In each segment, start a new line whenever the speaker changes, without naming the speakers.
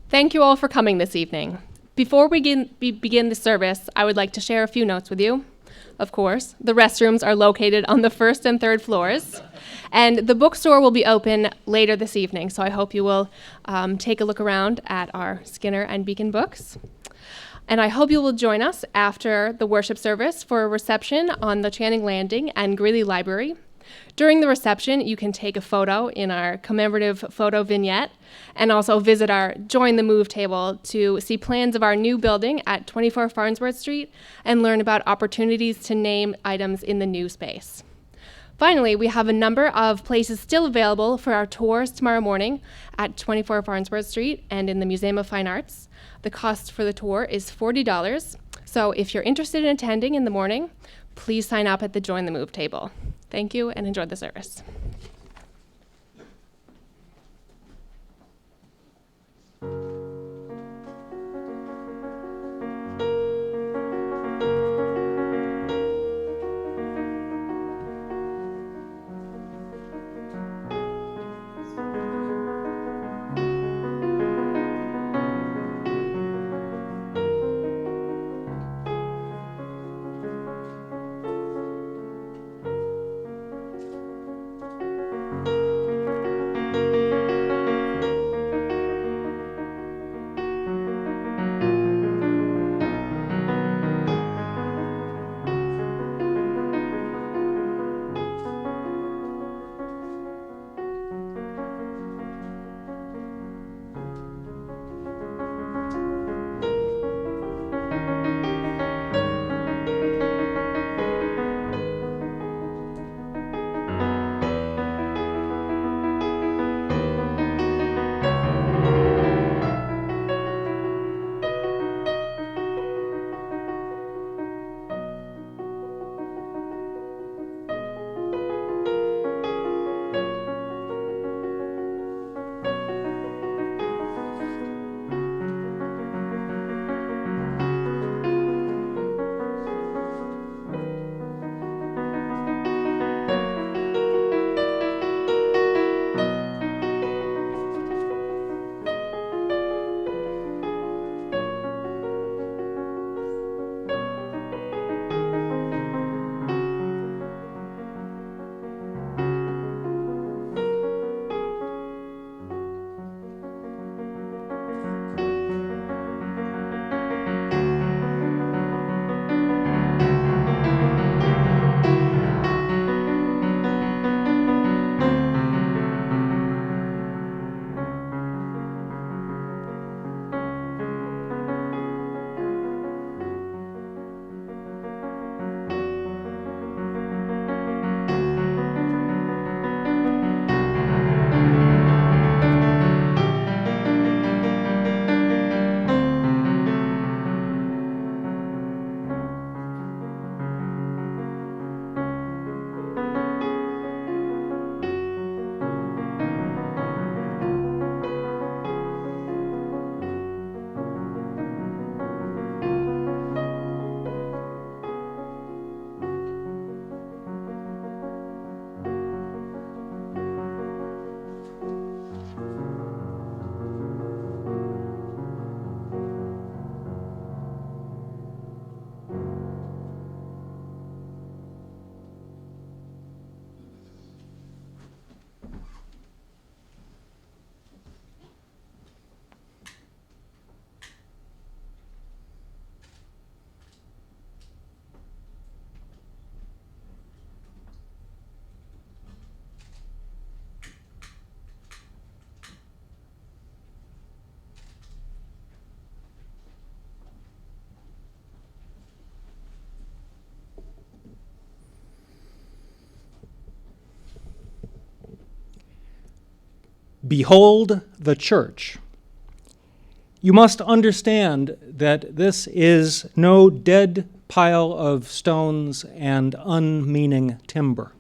Thank you all for coming this evening. Before we begin the service, I would like to share a few notes with you. Of course, the restrooms are located on the first and third floors, and the bookstore will be open later this evening, so I hope you will take a look around at our Skinner and Beacon books. And I hope you will join us after the worship service for a reception on the Channing Landing and Greeley Library. During the reception, you can take a photo in our commemorative photo vignette and also visit our Join the Move table to see plans of our new building at 24 Farnsworth Street and learn about opportunities to name items in the new space. Finally, we have a number of places still available for our tours tomorrow morning at 24 Farnsworth Street and in the Museum of Fine Arts. The cost for the tour is $40, so if you're interested in attending in the morning, please sign up at the Join the Move table. Thank you and enjoy the service.
Behold the church. You must understand that this is no dead pile of stones and unmeaning timber.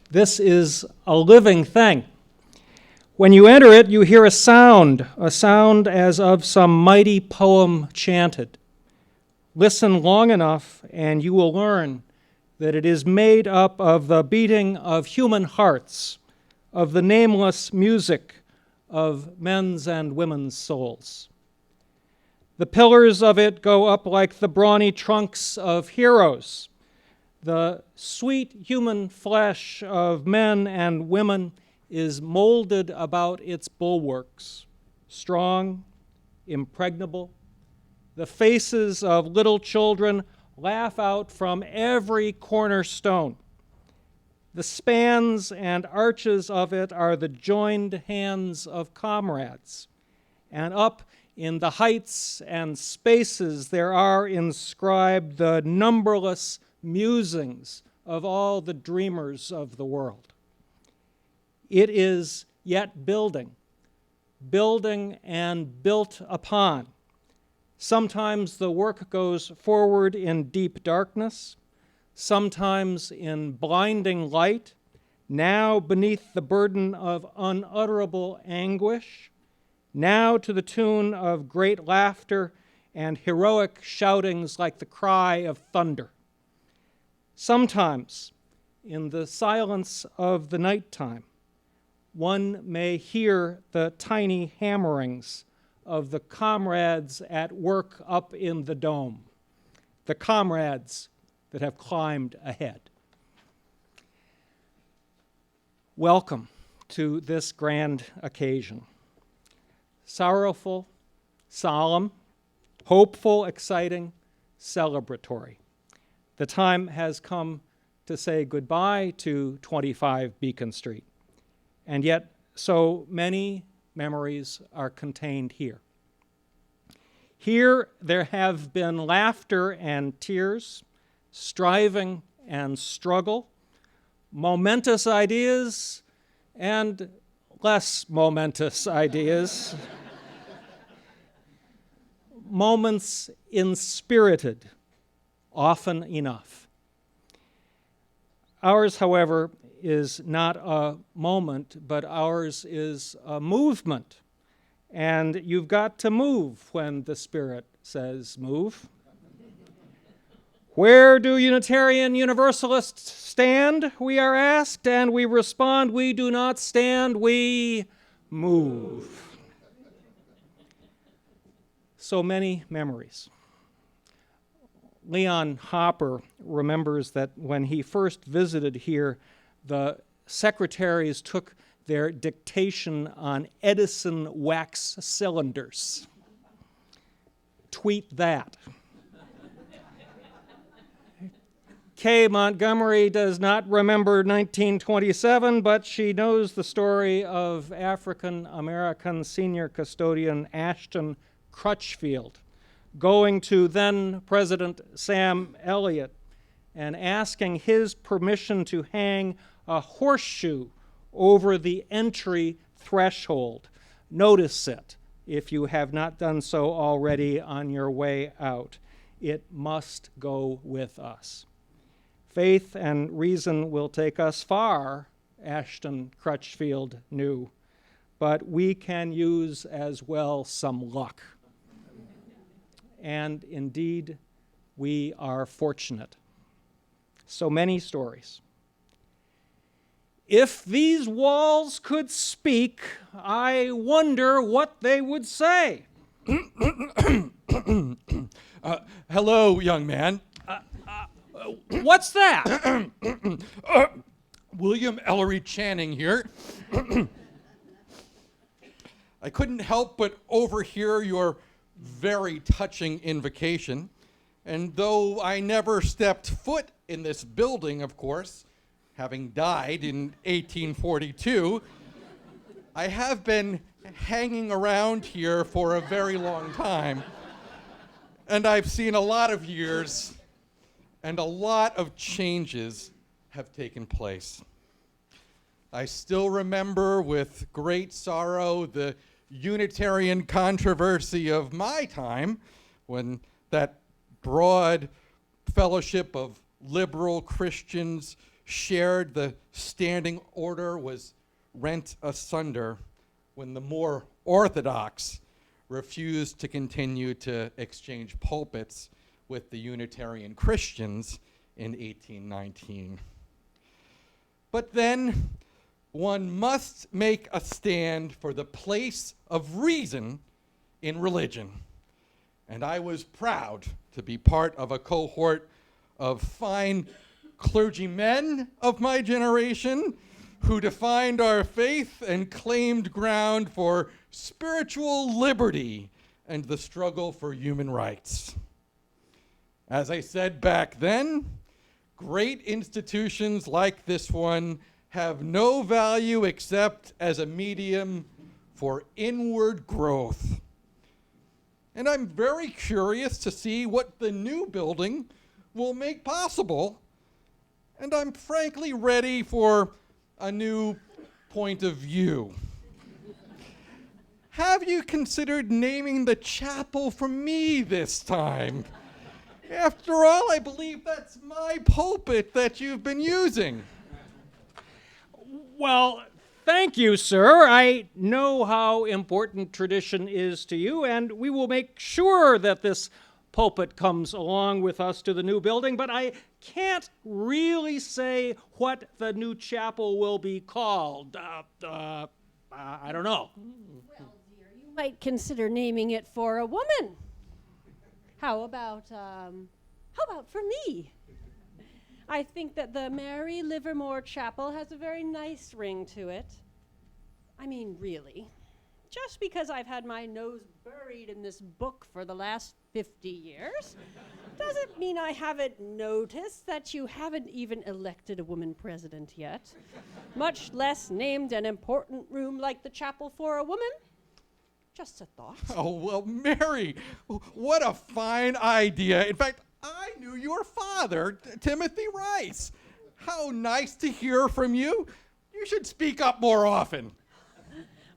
This is a living thing. When you enter it, you hear a sound as of some mighty poem chanted. Listen long enough, and you will learn that it is made up of the beating of human hearts, of the nameless music of men's and women's souls. The pillars of it go up like the brawny trunks of heroes. The sweet human flesh of men and women is molded about its bulwarks, strong, impregnable. The faces of little children laugh out from every cornerstone. The spans and arches of it are the joined hands of comrades, and up in the heights and spaces there are inscribed the numberless musings of all the dreamers of the world. It is yet building, building and built upon. Sometimes the work goes forward in deep darkness, sometimes in blinding light, now beneath the burden of unutterable anguish, now to the tune of great laughter and heroic shoutings like the cry of thunder. Sometimes, in the silence of the nighttime, one may hear the tiny hammerings of the comrades at work up in the dome, the comrades that have climbed ahead. Welcome to this grand occasion. Sorrowful, solemn, hopeful, exciting, celebratory. The time has come to say goodbye to 25 Beacon Street, and yet so many memories are contained here. Here there have been laughter and tears, striving and struggle, momentous ideas and less momentous ideas, moments inspirited, often enough. Ours, however, is not a moment, but ours is a movement. And you've got to move when the Spirit says move. Where do Unitarian Universalists stand, we are asked, and we respond, we do not stand, we move. So many memories. Leon Hopper remembers that when he first visited here, the secretaries took their dictation on Edison wax cylinders. Tweet that. Kay Montgomery does not remember 1927, but she knows the story of African-American senior custodian Ashton Crutchfield going to then President Sam Elliott and asking his permission to hang a horseshoe over the entry threshold. Notice it if you have not done so already on your way out. It must go with us. Faith and reason will take us far, Ashton Crutchfield knew, but we can use as well some luck. And indeed, we are fortunate. So many stories. If these walls could speak, I wonder what they would say.
Hello, young man.
What's that?
William Ellery Channing here. I couldn't help but overhear your very touching invocation, and though I never stepped foot in this building, of course, having died in 1842, I have been hanging around here for a very long time, and I've seen a lot of years, and a lot of changes have taken place. I still remember with great sorrow the Unitarian controversy of my time, when that broad fellowship of liberal Christians shared the standing order was rent asunder, when the more orthodox refused to continue to exchange pulpits with the Unitarian Christians in 1819. But then one must make a stand for the place of reason in religion. And I was proud to be part of a cohort of fine clergymen of my generation who defined our faith and claimed ground for spiritual liberty and the struggle for human rights. As I said back then, great institutions like this one have no value except as a medium for inward growth. And I'm very curious to see what the new building will make possible. And I'm frankly ready for a new point of view. Have you considered naming the chapel for me this time? After all, I believe that's my pulpit that you've been using.
Well, thank you, sir. I know how important tradition is to you, and we will make sure that this pulpit comes along with us to the new building, but I can't really say what the new chapel will be called. I don't know.
Well, dear, you might consider naming it for a woman. How about for me? I think that the Mary Livermore Chapel has a very nice ring to it. I mean, really. Just because I've had my nose buried in this book for the last 50 years doesn't mean I haven't noticed that you haven't even elected a woman president yet, much less named an important room like the chapel for a woman. Just a thought.
Oh, well, Mary, what a fine idea. In fact, I knew your father, Timothy Rice. How nice to hear from you. You should speak up more often.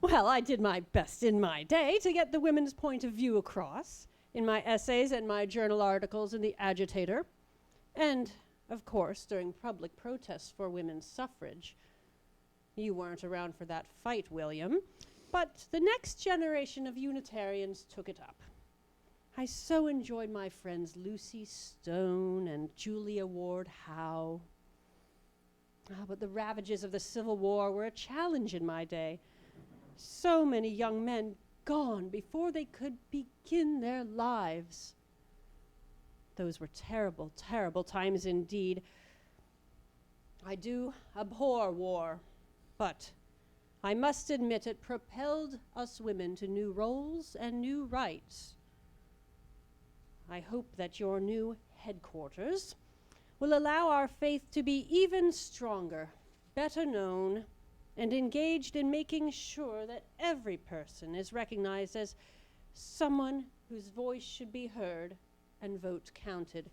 Well, I did my best in my day to get the women's point of view across in my essays and my journal articles in the Agitator, and, of course, during public protests for women's suffrage. You weren't around for that fight, William, but the next generation of Unitarians took it up. I so enjoyed my friends Lucy Stone and Julia Ward Howe. But the ravages of the Civil War were a challenge in my day. So many young men gone before they could begin their lives. Those were terrible, terrible times indeed. I do abhor war, but I must admit it propelled us women to new roles and new rights. I hope that your new headquarters will allow our faith to be even stronger, better known, and engaged in making sure that every person is recognized as someone whose voice should be heard and vote counted.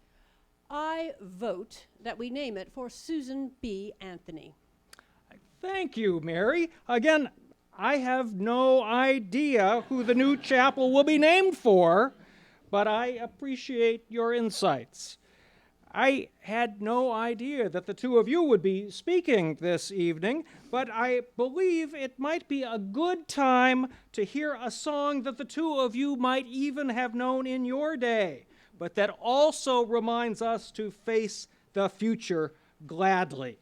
I vote that we name it for Susan B. Anthony.
Thank you, Mary. Again, I have no idea who the new chapel will be named for, but I appreciate your insights. I had no idea that the two of you would be speaking this evening, but I believe it might be a good time to hear a song that the two of you might even have known in your day, but that also reminds us to face the future gladly.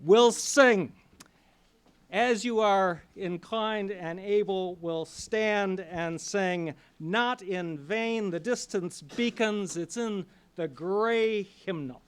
We'll sing. As you are inclined and able, we'll stand and sing, "Not in Vain the Distance Beacons." It's in the gray hymnal.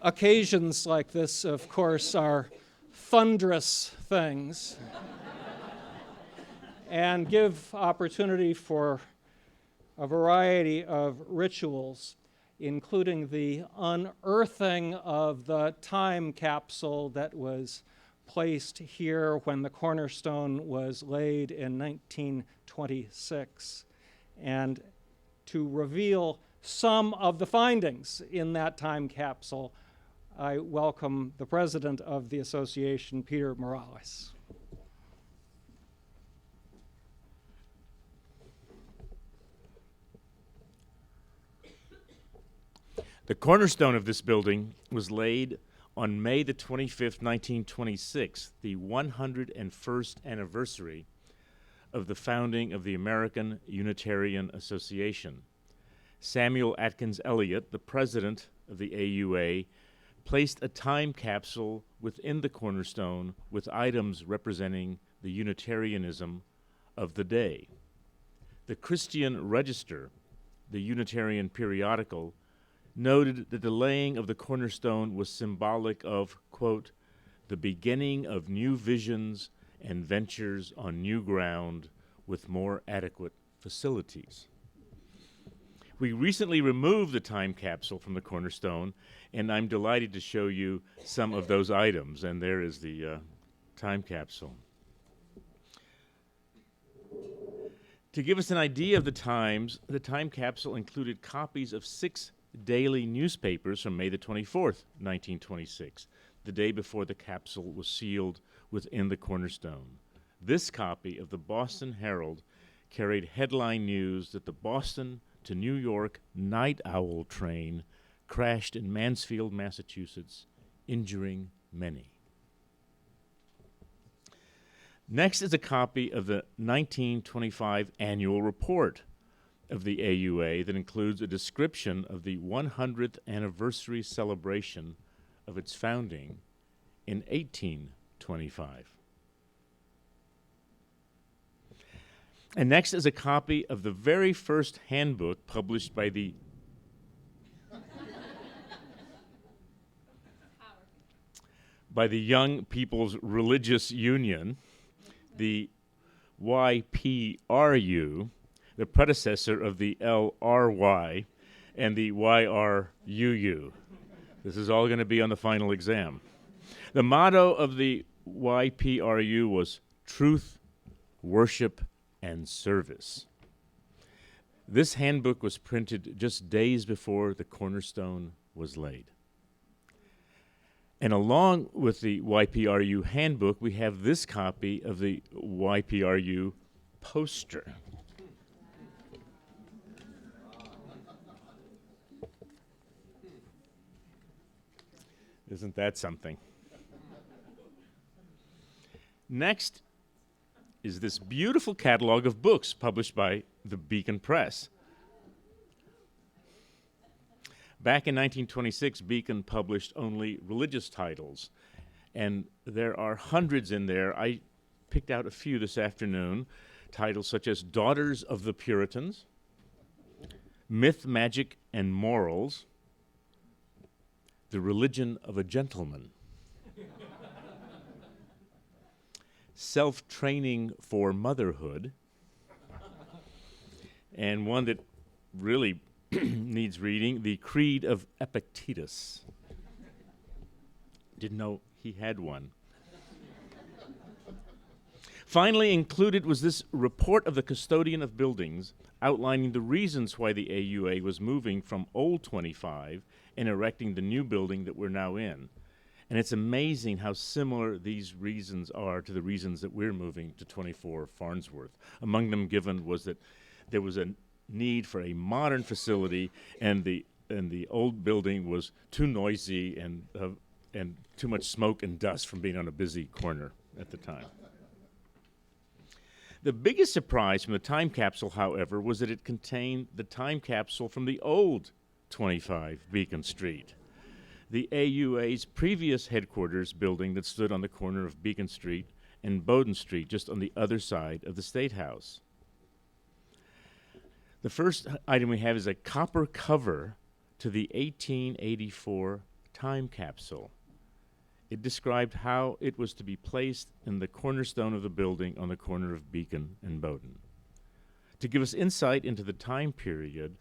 occasions like this, of course, are thunderous things and give opportunity for a variety of rituals, including the unearthing of the time capsule that was placed here when the cornerstone was laid in 1926, and to reveal some of the findings in that time capsule, I welcome the president of the association, Peter Morales.
The cornerstone of this building was laid on May the 25th, 1926, the 101st anniversary of the founding of the American Unitarian Association. Samuel Atkins Elliott, the president of the AUA, placed a time capsule within the cornerstone with items representing the Unitarianism of the day. The Christian Register, the Unitarian periodical, noted that the laying of the cornerstone was symbolic of, quote, the beginning of new visions and ventures on new ground with more adequate facilities. We recently removed the time capsule from the cornerstone, and I'm delighted to show you some of those items, and there is the time capsule. To give us an idea of the times, the time capsule included copies of 6 daily newspapers from May the 24th, 1926, the day before the capsule was sealed within the cornerstone. This copy of the Boston Herald carried headline news that the Boston to New York night owl train crashed in Mansfield, Massachusetts, injuring many. Next is a copy of the 1925 annual report of the AUA that includes a description of the 100th anniversary celebration of its founding in 1825. And next is a copy of the very first handbook published by the Young People's Religious Union, the YPRU, the predecessor of the LRY and the YRUU. This is all going to be on the final exam. The motto of the YPRU was truth, worship, and service. This handbook was printed just days before the cornerstone was laid. And along with the YPRU handbook, we have this copy of the YPRU poster. Isn't that something? Next is this beautiful catalog of books published by the Beacon Press. Back in 1926, Beacon published only religious titles, and there are hundreds in there. I picked out a few this afternoon, titles such as Daughters of the Puritans, Myth, Magic, and Morals, The Religion of a Gentleman, Self-Training for Motherhood, and one that really needs reading, The Creed of Epictetus. Didn't know he had one. Finally included was this report of the custodian of buildings outlining the reasons why the AUA was moving from Old 25 and erecting the new building that we're now in. And it's amazing how similar these reasons are to the reasons that we're moving to 24 Farnsworth. Among them given was that there was a need for a modern facility, and the old building was too noisy and too much smoke and dust from being on a busy corner at the time. The biggest surprise from the time capsule, however, was that it contained the time capsule from the old 25 Beacon Street, the AUA's previous headquarters building that stood on the corner of Beacon Street and Bowdoin Street, just on the other side of the State House. The first item we have is a copper cover to the 1884 time capsule. It described how it was to be placed in the cornerstone of the building on the corner of Beacon and Bowdoin. To give us insight into the time period,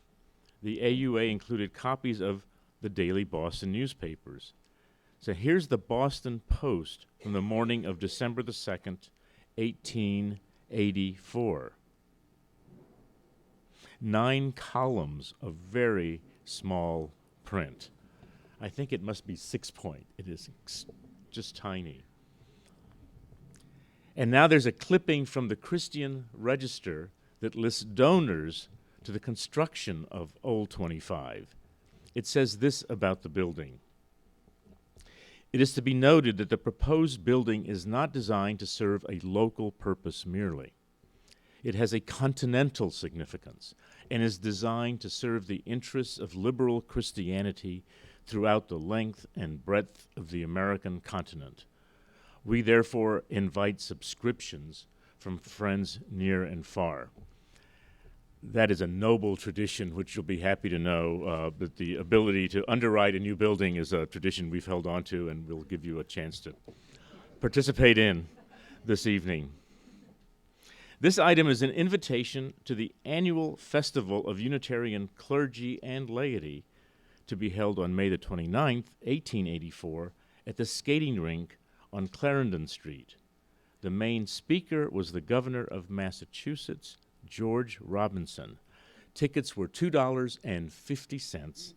the AUA included copies of the daily Boston newspapers. So here's the Boston Post from the morning of December the 2nd, 1884. 9 columns of very small print. I think it must be 6-point. It is just tiny. And now there's a clipping from the Christian Register that lists donors to the construction of Old 25. It says this about the building. It is to be noted that the proposed building is not designed to serve a local purpose merely. It has a continental significance and is designed to serve the interests of liberal Christianity throughout the length and breadth of the American continent. We therefore invite subscriptions from friends near and far. That is a noble tradition, which you'll be happy to know, that the ability to underwrite a new building is a tradition we've held on to and we'll give you a chance to participate in this evening. This item is an invitation to the annual Festival of Unitarian Clergy and Laity to be held on May the 29th, 1884, at the skating rink on Clarendon Street. The main speaker was the governor of Massachusetts, George Robinson. Tickets were $2.50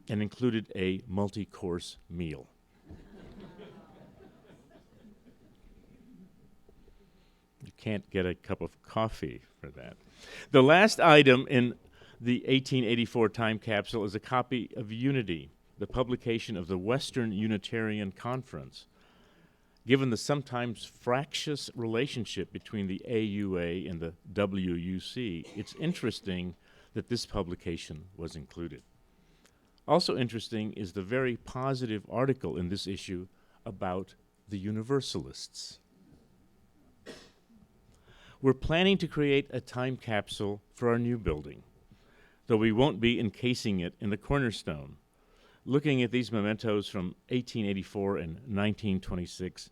and included a multi-course meal. You can't get a cup of coffee for that. The last item in the 1884 time capsule is a copy of Unity, the publication of the Western Unitarian Conference. Given the sometimes fractious relationship between the AUA and the WUC, it's interesting that this publication was included. Also interesting is the very positive article in this issue about the Universalists. We're planning to create a time capsule for our new building, though we won't be encasing it in the cornerstone. Looking at these mementos from 1884 and 1926,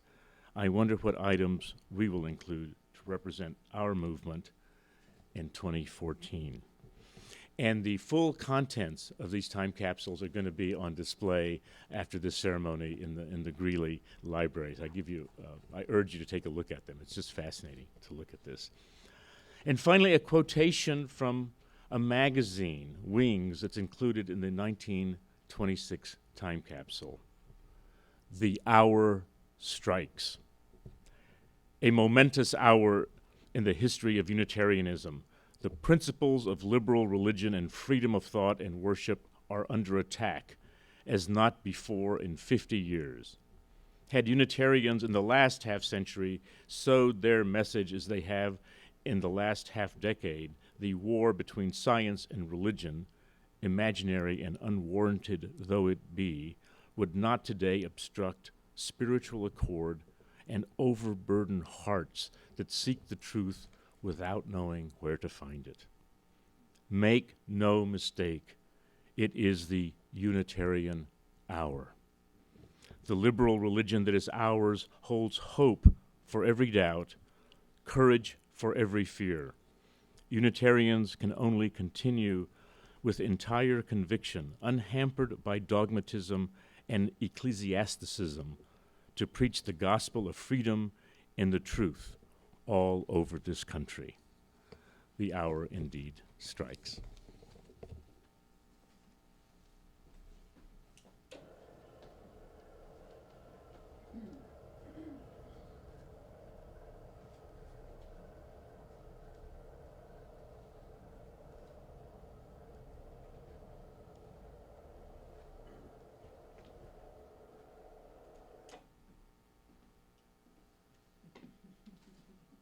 I wonder what items we will include to represent our movement in 2014. And the full contents of these time capsules are going to be on display after this ceremony in the Greeley libraries. I urge you to take a look at them. It's just fascinating to look at this. And finally, a quotation from a magazine, Wings, that's included in the 1926 time capsule. The hour strikes. A momentous hour in the history of Unitarianism. The principles of liberal religion and freedom of thought and worship are under attack, as not before in 50 years. Had Unitarians in the last half-century sowed their message as they have in the last half-decade, the war between science and religion, imaginary and unwarranted though it be, would not today obstruct spiritual accord and overburden hearts that seek the truth without knowing where to find it. Make no mistake, it is the Unitarian hour. The liberal religion that is ours holds hope for every doubt, courage for every fear. Unitarians can only continue with entire conviction, unhampered by dogmatism and ecclesiasticism, to preach the gospel of freedom and the truth all over this country. The hour indeed strikes.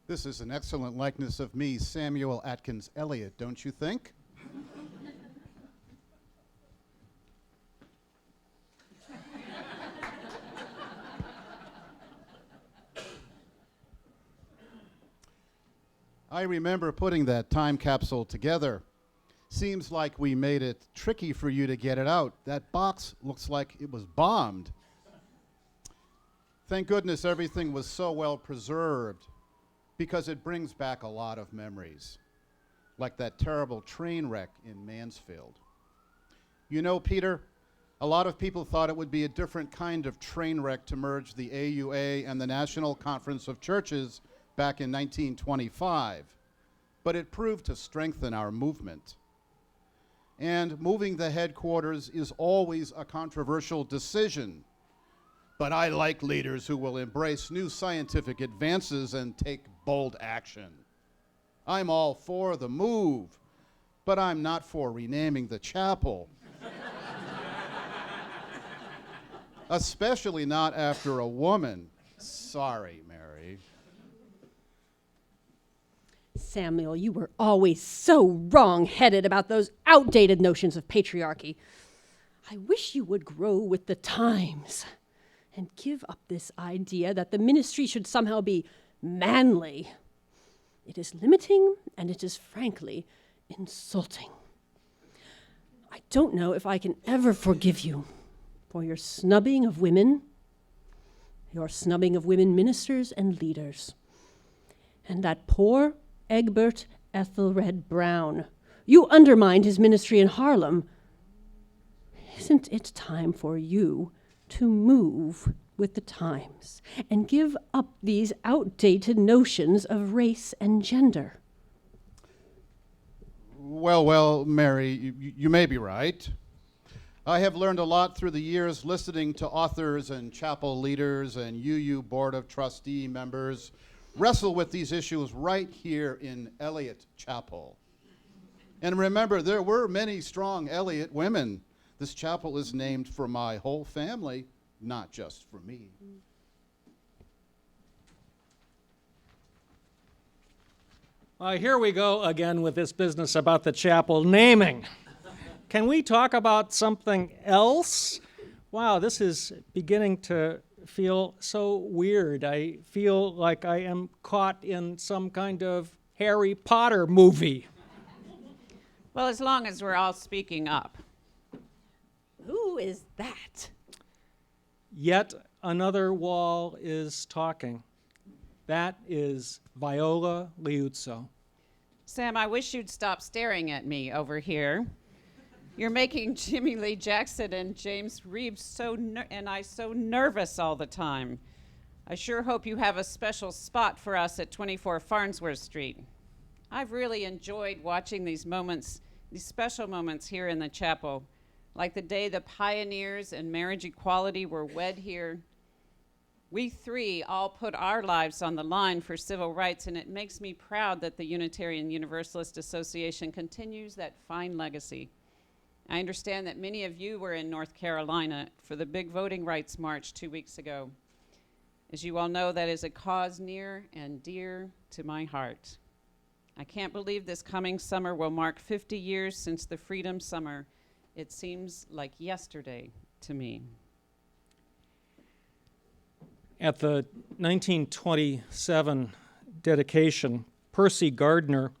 This is an excellent likeness of me, Samuel Atkins Elliott, don't you think? I remember putting that time capsule together. Seems like we made it tricky for you to get it out. That box looks like it was bombed. Thank goodness everything was so well preserved, because it brings back a lot of memories, like that terrible train wreck in Mansfield. You know, Peter, a lot of people thought it would be a different kind of train wreck to merge the AUA and the National Conference of Churches back in 1925, but it proved to strengthen our movement. And moving the headquarters is always a controversial decision, but I like leaders who will embrace new scientific advances and take bold action. I'm all for the move, but I'm not for renaming the chapel. Especially not after a woman. Sorry, Mary.
Samuel, you were always so wrong-headed about those outdated notions of patriarchy. I wish you would grow with the times and give up this idea that the ministry should somehow be manly. It is limiting, and it is frankly insulting. I don't know if I can ever forgive you for your snubbing of women, your snubbing of women ministers and leaders, and that poor Egbert Ethelred Brown. You undermined his ministry in Harlem. Isn't it time for you to move with the times and give up these outdated notions of race and gender?
Well, Mary, you may be right. I have learned a lot through the years listening to authors and chapel leaders and UU Board of Trustee members wrestle with these issues right here in Elliott Chapel. And remember, there were many strong Elliott women. This chapel is named for my whole family, not just for me.
Here we go again with this business about the chapel naming. Can we talk about something else? Wow, this is beginning to feel so weird. I feel like I am caught in some kind of Harry Potter movie.
Well, as long as we're all speaking up.
Who is that?
Yet another wall is talking. That is Viola Liuzzo.
Sam, I wish you'd stop staring at me over here. You're making Jimmy Lee Jackson and James Reeves so nervous all the time. I sure hope you have a special spot for us at 24 Farnsworth Street. I've really enjoyed watching these moments, these special moments here in the chapel, like the day the pioneers in marriage equality were wed here. We three all put our lives on the line for civil rights, and it makes me proud that the Unitarian Universalist Association continues that fine legacy. I understand that many of you were in North Carolina for the big voting rights march 2 weeks ago. As you all know, that is a cause near and dear to my heart. I can't believe this coming summer will mark 50 years since the Freedom Summer. It seems like yesterday to me.
At the 1927 dedication, Percy Gardner,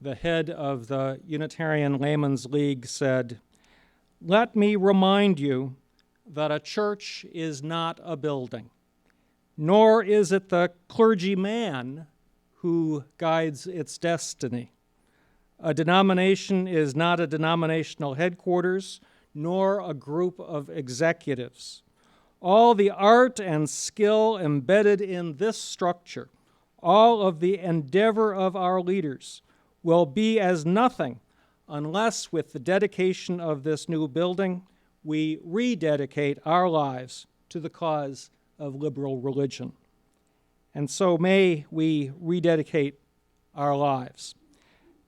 the head of the Unitarian Laymen's League, said, "Let me remind you that a church is not a building, nor is it the clergyman who guides its destiny. A denomination is not a denominational headquarters, nor a group of executives. All the art and skill embedded in this structure, all of the endeavor of our leaders, will be as nothing unless with the dedication of this new building, we rededicate our lives to the cause of liberal religion. And so may we rededicate our lives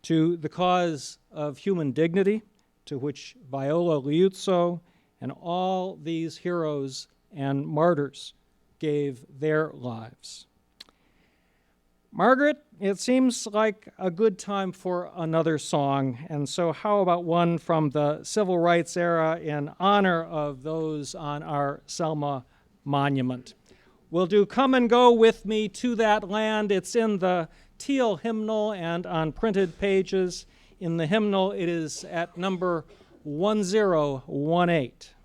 to the cause of human dignity, to which Viola Liuzzo and all these heroes and martyrs gave their lives." Margaret, it seems like a good time for another song, and so how about one from the Civil Rights era in honor of those on our Selma monument? We'll do "Come and Go With Me to That Land." It's in the teal hymnal and on printed pages in the hymnal, it is at number 1018.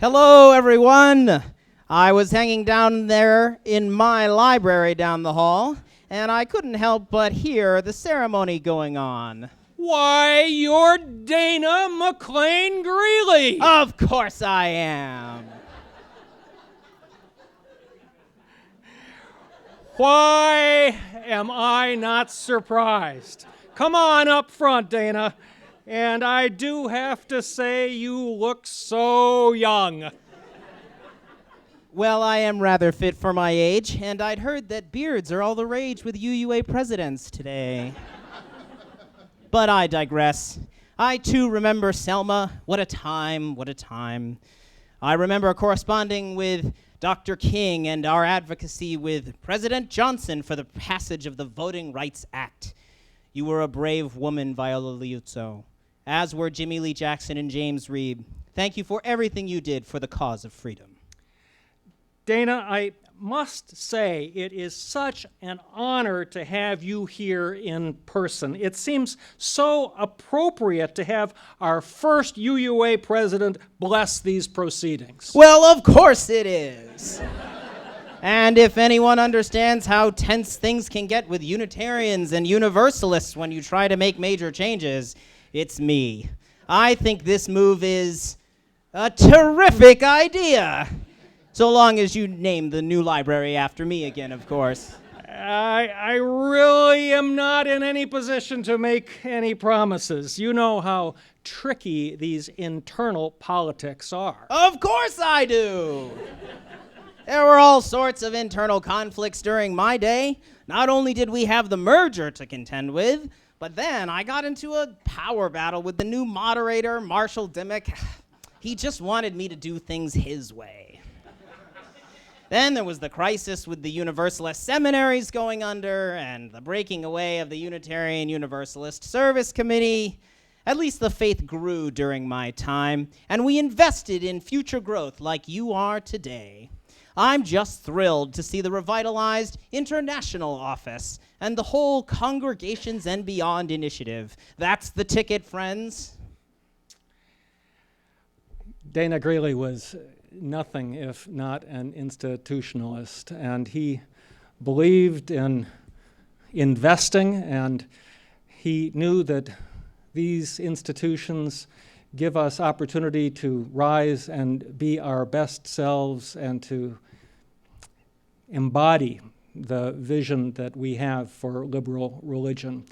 Hello, everyone. I was hanging down there in my library down the hall, and I couldn't help but hear the ceremony going on.
Why, you're Dana McLean Greeley!
Of course I am.
Why am I not surprised? Come on up front, Dana. And I do have to say, you look so young.
Well, I am rather fit for my age, and I'd heard that beards are all the rage with UUA presidents today. But I digress. I, too, remember Selma. What a time, what a time. I remember corresponding with Dr. King and our advocacy with President Johnson for the passage of the Voting Rights Act. You were a brave woman, Viola Liuzzo, as were Jimmy Lee Jackson and James Reeb. Thank you for everything you did for the cause of freedom.
Dana, I must say it is such an honor to have you here in person. It seems so appropriate to have our first UUA president bless these proceedings.
Well, of course it is. And if anyone understands how tense things can get with Unitarians and Universalists when you try to make major changes, it's me. I think this move is a terrific idea. So long as you name the new library after me again, of course.
I really am not in any position to make any promises. You know how tricky these internal politics are.
Of course I do. There were all sorts of internal conflicts during my day. Not only did we have the merger to contend with, but then I got into a power battle with the new moderator, Marshall Dimmock. He just wanted me to do things his way. Then there was the crisis with the Universalist seminaries going under and the breaking away of the Unitarian Universalist Service Committee. At least the faith grew during my time, and we invested in future growth like you are today. I'm just thrilled to see the revitalized international office and the whole Congregations and Beyond initiative. That's the ticket, friends.
Dana Greeley was nothing if not an institutionalist, and he believed in investing, and he knew that these institutions give us opportunity to rise and be our best selves and to embody the vision that we have for liberal religion.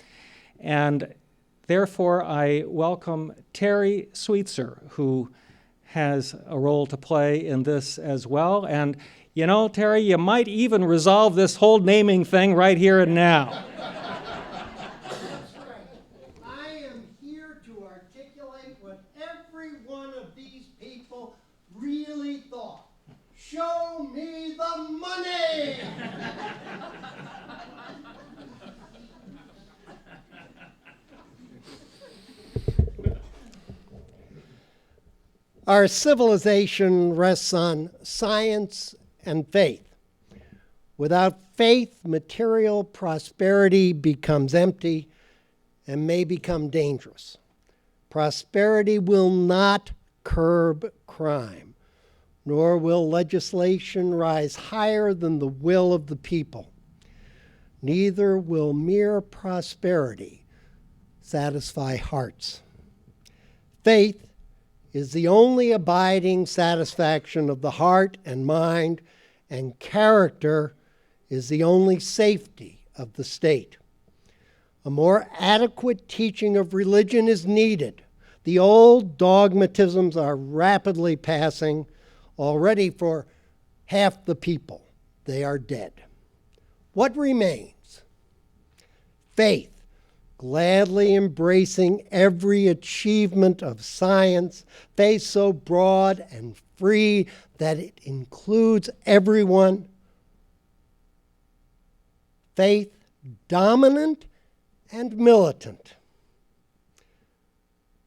And therefore, I welcome Terry Sweetser, who has a role to play in this as well. And you know, Terry, you might even resolve this whole naming thing right here and now.
That's right. I am here to articulate what every one of these people really thought. Show me the money! Our civilization rests on science and faith. Without faith, material prosperity becomes empty and may become dangerous. Prosperity will not curb crime, nor will legislation rise higher than the will of the people. Neither will mere prosperity satisfy hearts. Faith is the only abiding satisfaction of the heart and mind, and character is the only safety of the state. A more adequate teaching of religion is needed. The old dogmatisms are rapidly passing. Already for half the people, they are dead. What remains? Faith, gladly embracing every achievement of science, faith so broad and free that it includes everyone. Faith dominant and militant.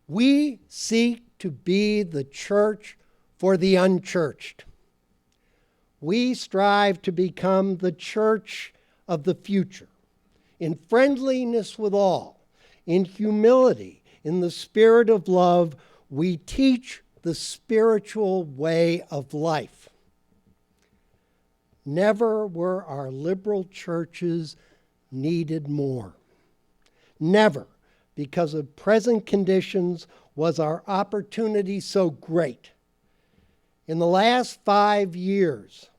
We seek to be the church for the unchurched. We strive to become the church of the future, in friendliness with all, in humility, in the spirit of love. We teach the spiritual way of life. Never were our liberal churches needed more. Never, because of present conditions, was our opportunity so great. In the last 5 years,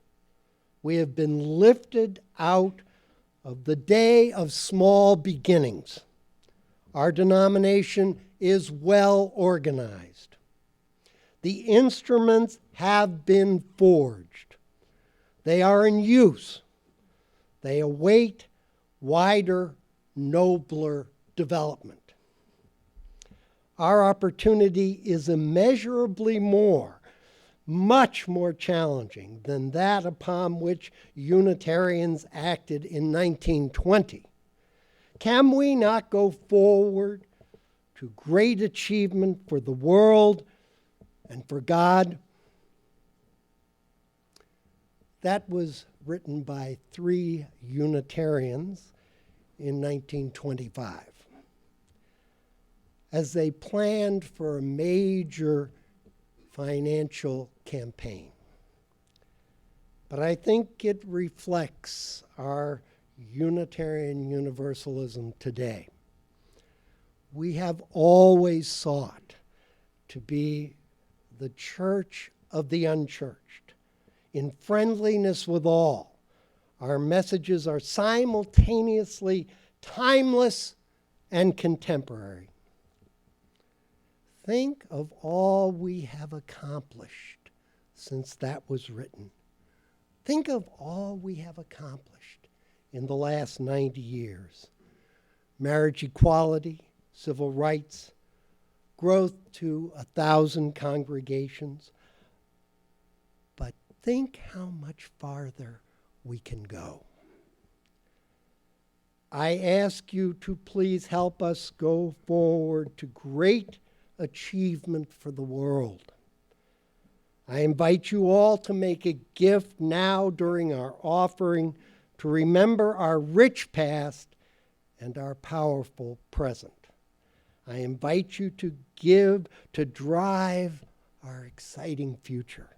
we have been lifted out of the day of small beginnings. Our denomination is well organized. The instruments have been forged. They are in use. They await wider, nobler development. Our opportunity is immeasurably more, much more challenging than that upon which Unitarians acted in 1920. Can we not go forward to great achievement for the world and for God? That was written by 3 Unitarians in 1925 as they planned for a major financial campaign. But I think it reflects our Unitarian Universalism today. We have always sought to be the church of the unchurched, in friendliness with all. Our messages are simultaneously timeless and contemporary. Think of all we have accomplished since that was written. Think of all we have accomplished in the last 90 years. Marriage equality, civil rights, growth to 1,000 congregations. But think how much farther we can go. I ask you to please help us go forward to great achievement for the world. I invite you all to make a gift now during our offering to remember our rich past and our powerful present. I invite you to give to drive our exciting future.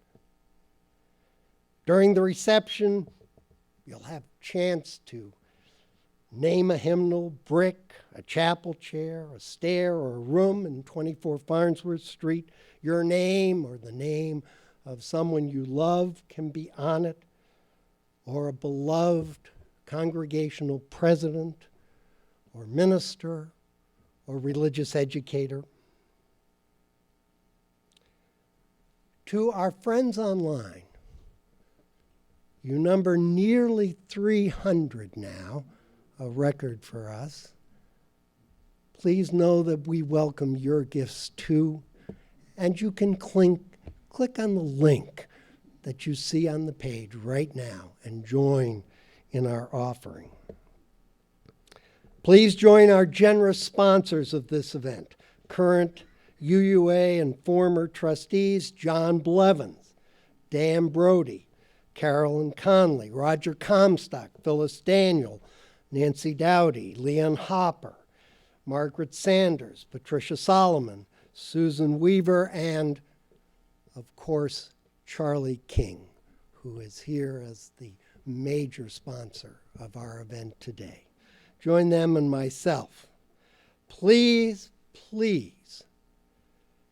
During the reception, you'll have a chance to Name a hymnal, brick, a chapel chair, a stair, or a room in 24 Farnsworth Street. Your name or the name of someone you love can be on it, or a beloved congregational president, or minister, or religious educator. To our friends online, you number nearly 300 now, a record for us. Please know that we welcome your gifts too, and you can click on the link that you see on the page right now and join in our offering. Please join our generous sponsors of this event, current UUA and former trustees John Blevins, Dan Brody, Carolyn Conley, Roger Comstock, Phyllis Daniel, Nancy Dowdy, Leon Hopper, Margaret Sanders, Patricia Solomon, Susan Weaver, and, of course, Charlie King, who is here as the major sponsor of our event today. Join them and myself. Please, please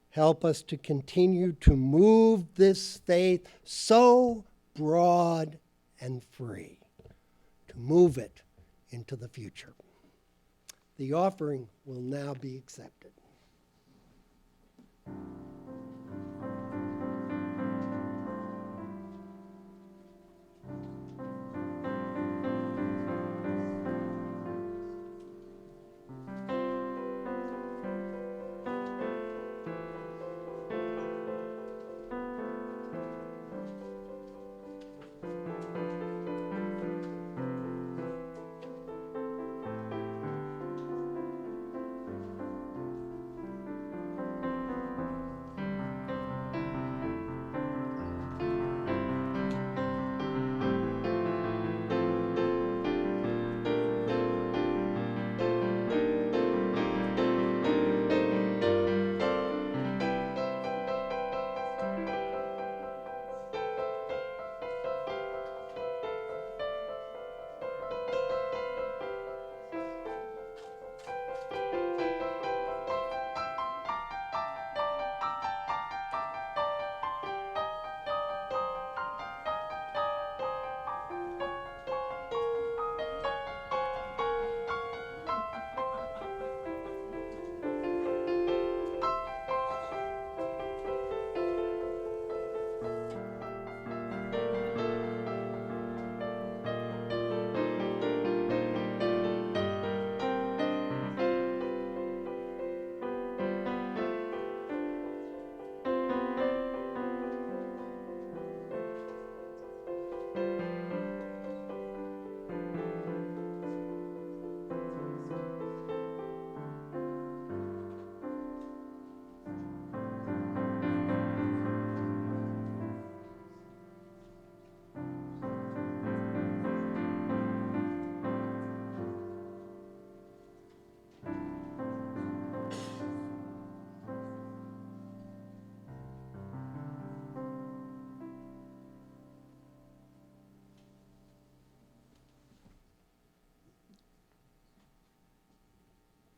help us to continue to move this faith so broad and free, to move it into the future. The offering will now be accepted.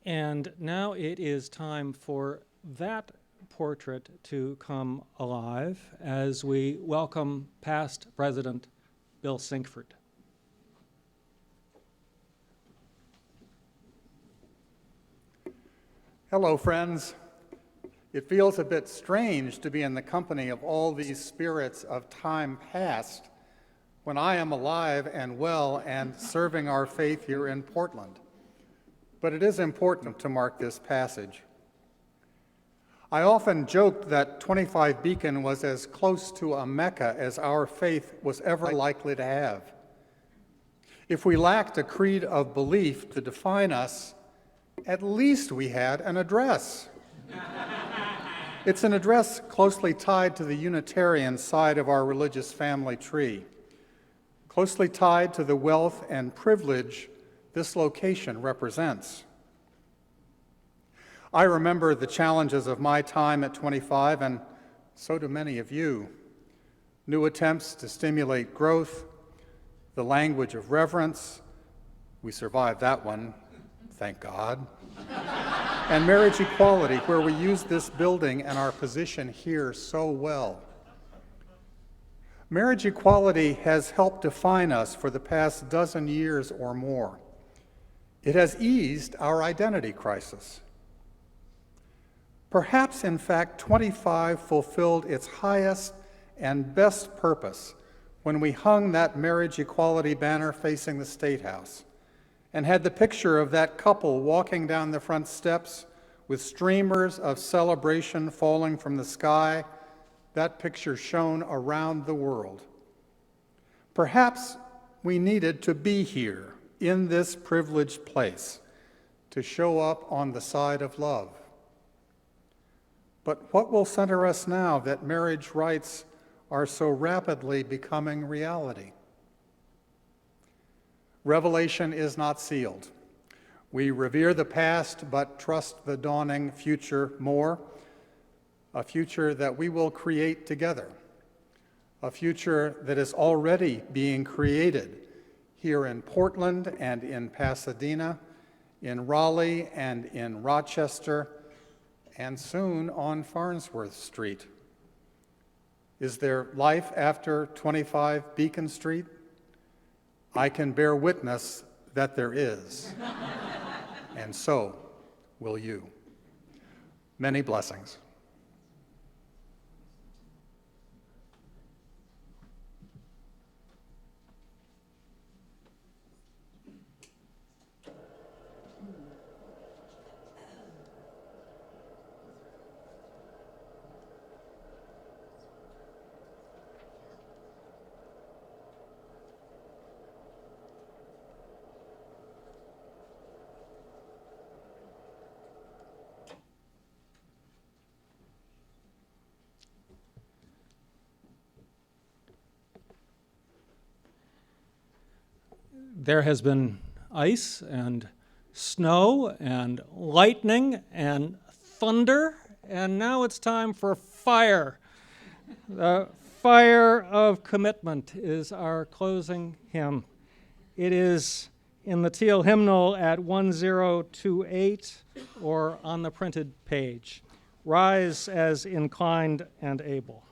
And now it is time for that portrait to come alive as we welcome past President Bill Sinkford.
Hello, friends. It feels a bit strange to be in the company of all these spirits of time past when I am alive and well and serving our faith here in Portland. But it is important to mark this passage. I often joked that 25 Beacon was as close to a Mecca as our faith was ever likely to have. If we lacked a creed of belief to define us, at least we had an address. It's an address closely tied to the Unitarian side of our religious family tree, closely tied to the wealth and privilege this location represents. I remember the challenges of my time at 25, and so do many of you. New attempts to stimulate growth, the language of reverence, We survived that one, thank God. And marriage equality, where we use this building and our position here so well. Marriage equality has helped define us for the past dozen years or more. It has eased our identity crisis. Perhaps, in fact, 25 fulfilled its highest and best purpose when we hung that marriage equality banner facing the State House and had the picture of that couple walking down the front steps with streamers of celebration falling from the sky. That picture shone around the world. Perhaps we needed to be here in this privileged place to show up on the side of love. But what will center us now that marriage rights are so rapidly becoming reality? Revelation is not sealed. We revere the past but trust the dawning future more, a future that we will create together, a future that is already being created here in Portland and in Pasadena, in Raleigh and in Rochester, and soon on Farnsworth Street. Is there life after 25 Beacon Street? I can bear witness that there is, and so will you. Many blessings.
There has been ice and snow and lightning and thunder, and now it's time for fire. The fire of commitment is our closing hymn. It is in the teal hymnal at 1028 or on the printed page. Rise as inclined and able.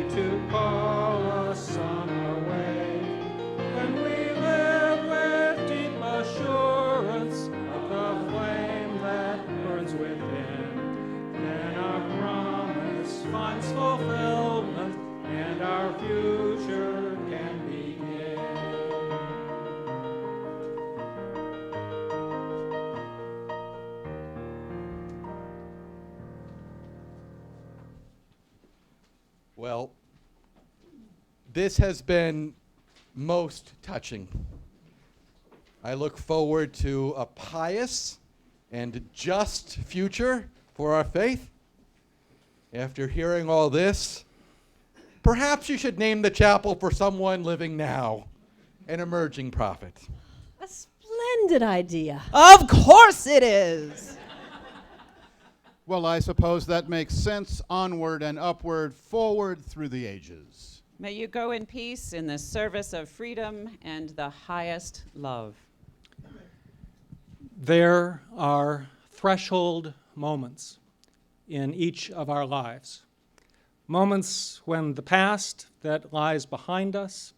To call us on our way.
this has been most touching. I look forward to a pious and just future for our faith. After hearing all this, perhaps you should name the chapel for someone living now, an emerging prophet.
A splendid idea.
Of course it is.
Well, I suppose that makes sense. Onward and upward, forward through the ages.
May you go in peace in the service of freedom and the highest love.
There are threshold moments in each of our lives. Moments when the past that lies behind us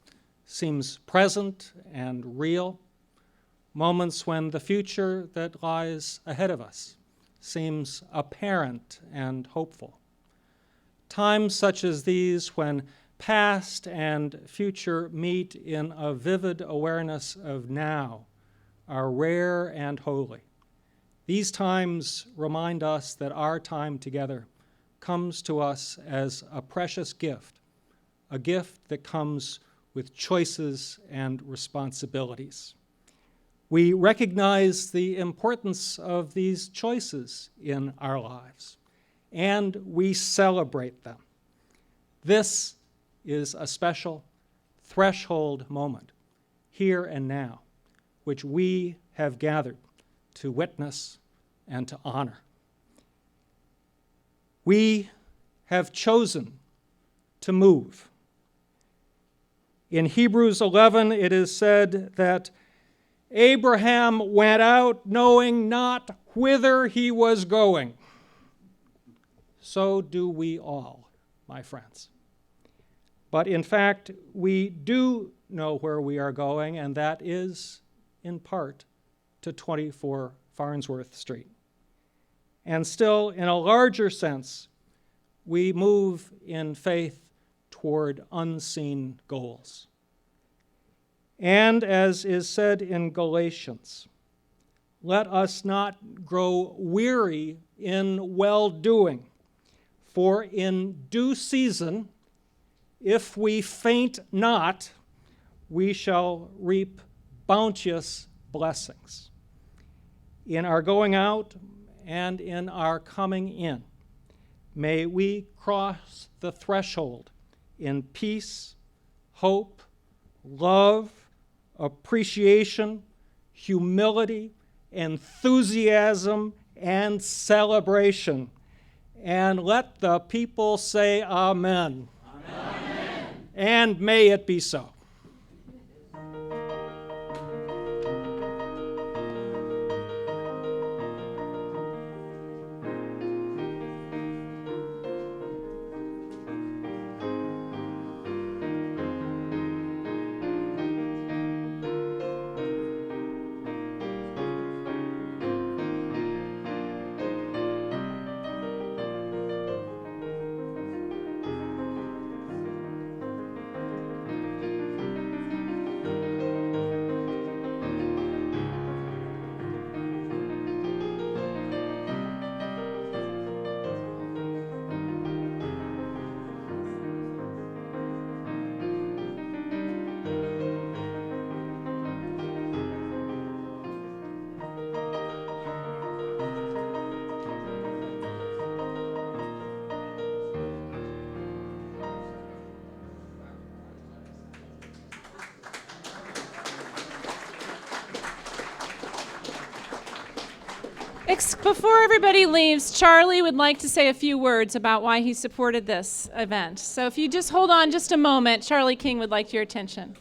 seems present and real. Moments when the future that lies ahead of us seems apparent and hopeful. Times such as these, when past and future meet in a vivid awareness of now, are rare and holy. These times remind us that our time together comes to us as a precious gift, a gift that comes with choices and responsibilities. We recognize the importance of these choices in our lives, and we celebrate them. This is a special threshold moment, here and now, which we have gathered to witness and to honor. We have chosen to move. In Hebrews 11, it is said that Abraham went out knowing not whither he was going. So do we all, my friends. But in fact, we do know where we are going, and that is, in part, to 24 Farnsworth Street. And still, in a larger sense, we move in faith toward unseen goals. And as is said in Galatians, let us not grow weary in well-doing, for in due season, if we faint not, we shall reap bounteous blessings. In our going out and in our coming in, may we cross the threshold in peace, hope, love, appreciation, humility, enthusiasm, and celebration. And let the people say amen. Amen. And may it be so.
Before everybody leaves, Charlie would like to say a few words about why he supported this event. So if you just hold on just a moment, Charlie King would like your attention.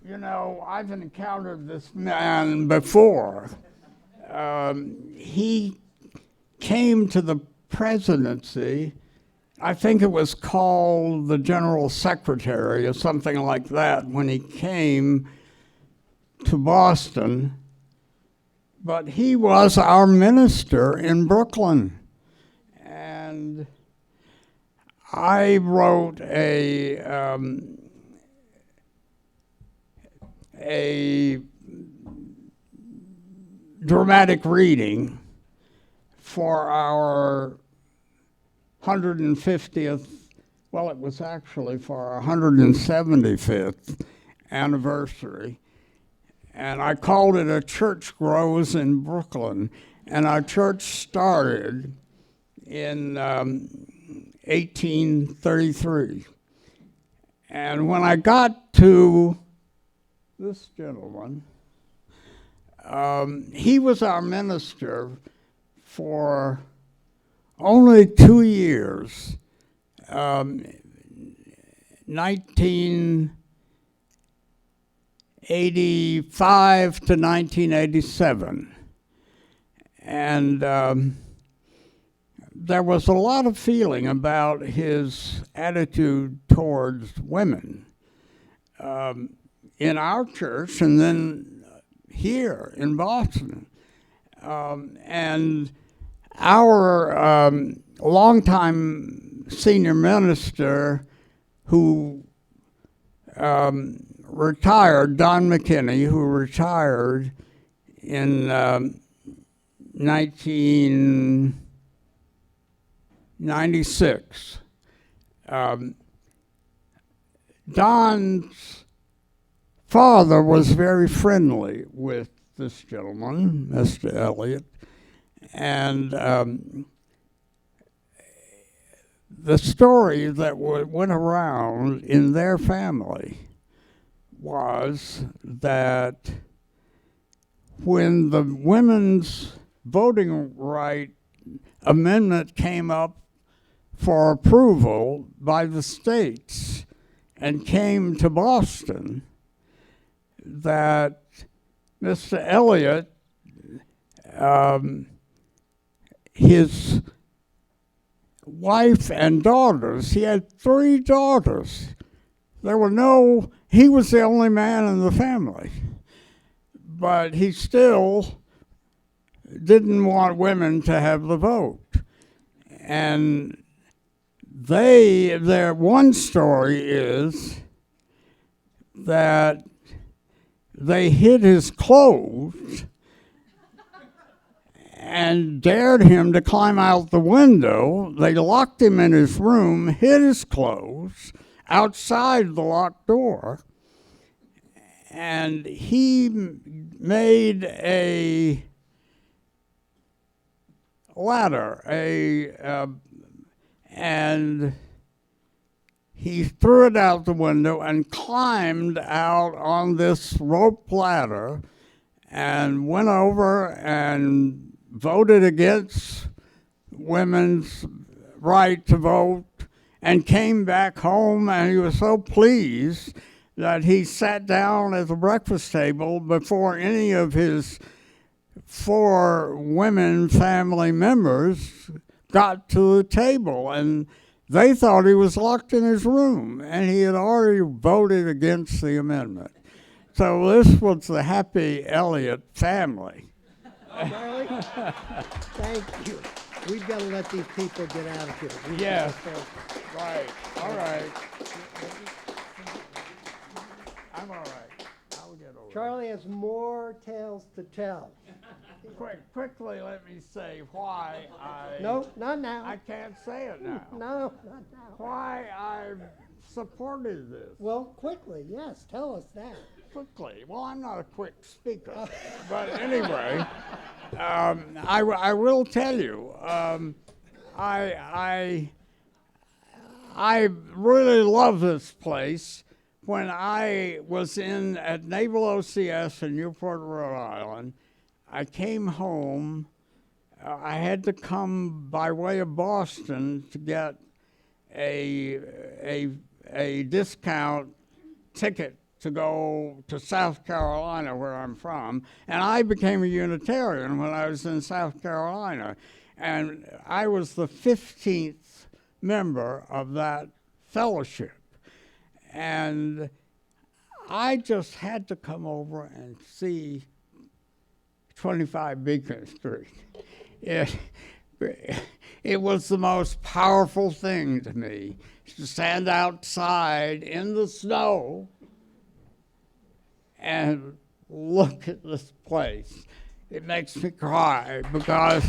You know, I've encountered this man before. He came to the presidency, I think it was called the General Secretary or something like that, when he came to Boston. But he was our minister in Brooklyn. And I wrote a dramatic reading for our 150th, well, it was actually for our 175th anniversary. And I called it A Church Grows in Brooklyn. And our church started in 1833. And when I got to this gentleman, he was our minister for only 2 years, 1985 to 1987. And there was a lot of feeling about his attitude towards women in our church and then here in Boston. And our longtime senior minister who retired, Don McKinney, who retired in 1996. Don's father was very friendly with this gentleman, Mr. Elliott, and the story that went around in their family was that when the women's voting right amendment came up for approval by the states and came to Boston, that Mr. Elliott, his wife and daughters, he had 3 daughters. He was the only man in the family, but he still didn't want women to have the vote. And their one story is that they hid his clothes and dared him to climb out the window. They locked him in his room, hid his clothes outside the locked door, and he made a ladder, and he threw it out the window and climbed out on this rope ladder and went over and voted against women's right to vote and came back home, and he was so pleased that he sat down at the breakfast table before any of his 4 women family members got to the table, and they thought he was locked in his room, and he had already voted against the amendment. So this was the Happy Elliott family.
Charlie, thank you. We've got to let these people get out of here.
Yes, right, all right. I'm all right. I'll get over it.
Charlie has more tales to tell.
Quickly, let me say why I...
No, not now.
I can't say it now.
No, not now.
Why I supported this.
Well, quickly, yes, tell us that.
Quickly. Well, I'm not a quick speaker. But anyway, I will tell you, I really love this place. When I was at Naval OCS in Newport, Rhode Island, I came home. I had to come by way of Boston to get a discount ticket to go to South Carolina, where I'm from. And I became a Unitarian when I was in South Carolina. And I was the 15th member of that fellowship. And I just had to come over and see 25 Beacon Street. It was the most powerful thing to me to stand outside in the snow and look at this place. It makes me cry because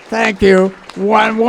thank you. One